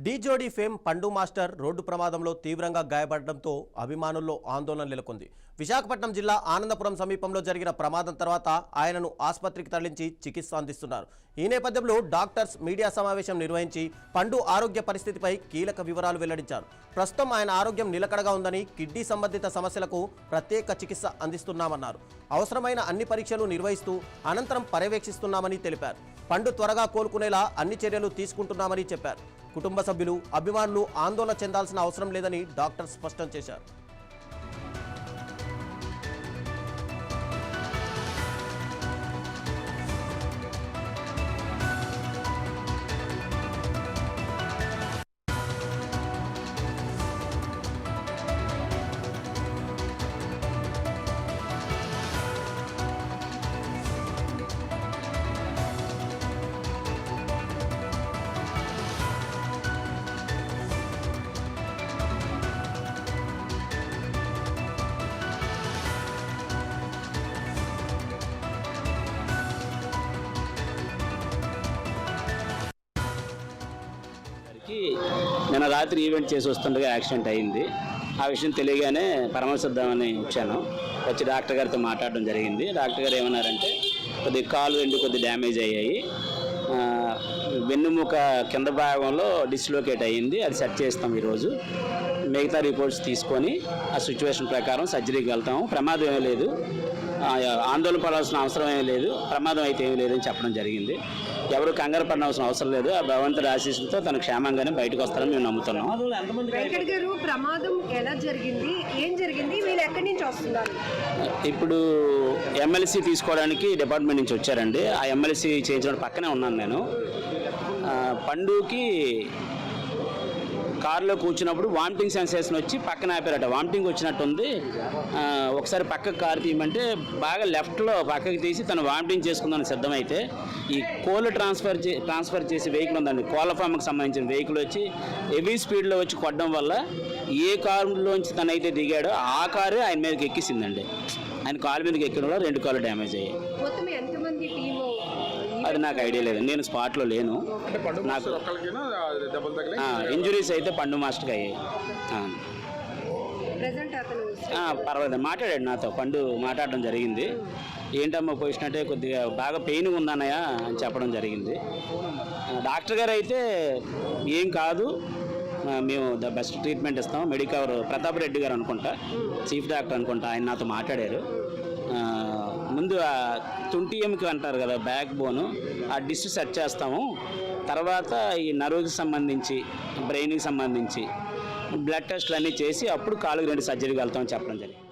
D జోడీ fame పండు master road ప్రమాదంలో తీవ్రంగా గాయపడడంతో అభిమానుల్లో ఆందోళన నెలకొంది. విశాఖపట్నం జిల్లా ఆనందపురం సమీపంలో జరిగిన ప్రమాదం తర్వాత ఆయనను ఆసుపత్రికి తరలించి చికిత్స అందిస్తున్నారు. ఈ నేపథ్యంలో డాక్టర్స్ మీడియా సమావేశం నిర్వహించి పండు ఆరోగ్య పరిస్థితిపై కీలక వివరాలు వెల్లడించారు. ప్రస్తుతం ఆయన ఆరోగ్యం నిలకడగా ఉందని, కిడ్నీ సంబంధిత సమస్యలకు ప్రత్యేక చికిత్స అందిస్తున్నామన్నారు. అవసరమైన అన్ని పరీక్షలు నిర్వహిస్తూ అనంతరం పర్యవేక్షిస్తున్నామని తెలిపారు. పండు త్వరగా కోలుకునేలా అన్ని చర్యలు తీసుకుంటున్నామని చెప్పారు. కుటుంబ సభ్యులు, అభిమానులు ఆందోళన చెందాల్సిన అవసరం లేదని డాక్టర్ స్పష్టం చేశారు. నిన్న రాత్రి ఈవెంట్ చేసి వస్తుండగా యాక్సిడెంట్ అయింది. ఆ విషయం తెలియగానే పరామర్శిద్దామని వచ్చాను. వచ్చి డాక్టర్ గారితో మాట్లాడడం జరిగింది. డాక్టర్ గారు ఏమన్నారంటే కొద్ది కాలు రెండు కొద్ది డ్యామేజ్ అయ్యాయి, వెన్నుముక కింద భాగంలో డిస్లోకేట్ అయ్యింది, అది సెట్ చేస్తాం ఈరోజు. మిగతా రిపోర్ట్స్ తీసుకొని ఆ సిచ్యువేషన్ ప్రకారం సర్జరీకి వెళ్తాము. ప్రమాదం ఏమీ లేదు, ఆందోళన పడాల్సిన అవసరం ఏమీ లేదు, ప్రమాదం అయితే ఏమీ లేదని చెప్పడం జరిగింది. ఎవరు కంగారు పడాల్సిన అవసరం లేదు. ఆ భగవంతుడి ఆశీస్సులతో తను క్షేమంగానే బయటకు వస్తారని మేము నమ్ముతున్నాం. వెంకట్ గారు, ప్రమాదం ఎలా జరిగింది, ఏం జరిగింది, వీళ్ళు ఎక్కడి నుంచి వస్తున్నారు? ఇప్పుడు ఎమ్మెల్సీ తీసుకోవడానికి డిపార్ట్మెంట్ నుంచి వచ్చారండి. ఆ ఎమ్మెల్సీ చేయించడం పక్కనే ఉన్నాను నేను. పండుకి కారులో కూర్చున్నప్పుడు వామిటింగ్ సెన్సేషన్ వచ్చి పక్కన ఆపారట. వామిటింగ్ వచ్చినట్టుంది, ఒకసారి పక్కకు కారు తీయమంటే బాగా లెఫ్ట్లో పక్కకి తీసి తను వామిటింగ్ చేసుకుందని సిద్ధమైతే ఈ కోళ్ళు ట్రాన్స్ఫర్ చేసి వెహికల్ ఉందండి, కోళ్ళ ఫామ్కి సంబంధించిన వెహికల్ వచ్చి హెవీ స్పీడ్లో వచ్చి కొట్టడం వల్ల ఏ కారులోంచి తనైతే దిగాడో ఆ కారు ఆయన మీదకి ఎక్కిసిందండి. ఆయన కాలు మీదకి ఎక్కడం వల్ల రెండు కాళ్ళు డ్యామేజ్ అయ్యాయి. అది నాకు ఐడియా లేదు, నేను స్పాట్లో లేను. నాకు ఇంజురీస్ అయితే పండు మాస్టర్కి అయ్యాయి. పర్వాలేదు, మాట్లాడాడు నాతో. పండు మాట్లాడడం జరిగింది. ఏంటమ్మా పొజిషన్ అంటే కొద్దిగా బాగా పెయిన్ ఉందన్నయ్య అని చెప్పడం జరిగింది. డాక్టర్ గారు అయితే ఏం కాదు, మేము ద బెస్ట్ ట్రీట్మెంట్ ఇస్తాం. మెడికవర్ ప్రతాప్ రెడ్డి గారు అనుకుంటా, చీఫ్ డాక్టర్ అనుకుంటా, ఆయన నాతో మాట్లాడారు. ముందు 20 అంటారు కదా బ్యాక్ బోను, ఆ డిష్ సెట్ చేస్తాము. తర్వాత ఈ నర్వ్కి సంబంధించి, బ్రెయిన్కి సంబంధించి బ్లడ్ టెస్ట్లు అన్నీ చేసి అప్పుడు కాలుకి 2 సర్జరీకి వెళ్తామని చెప్పడం జరిగింది.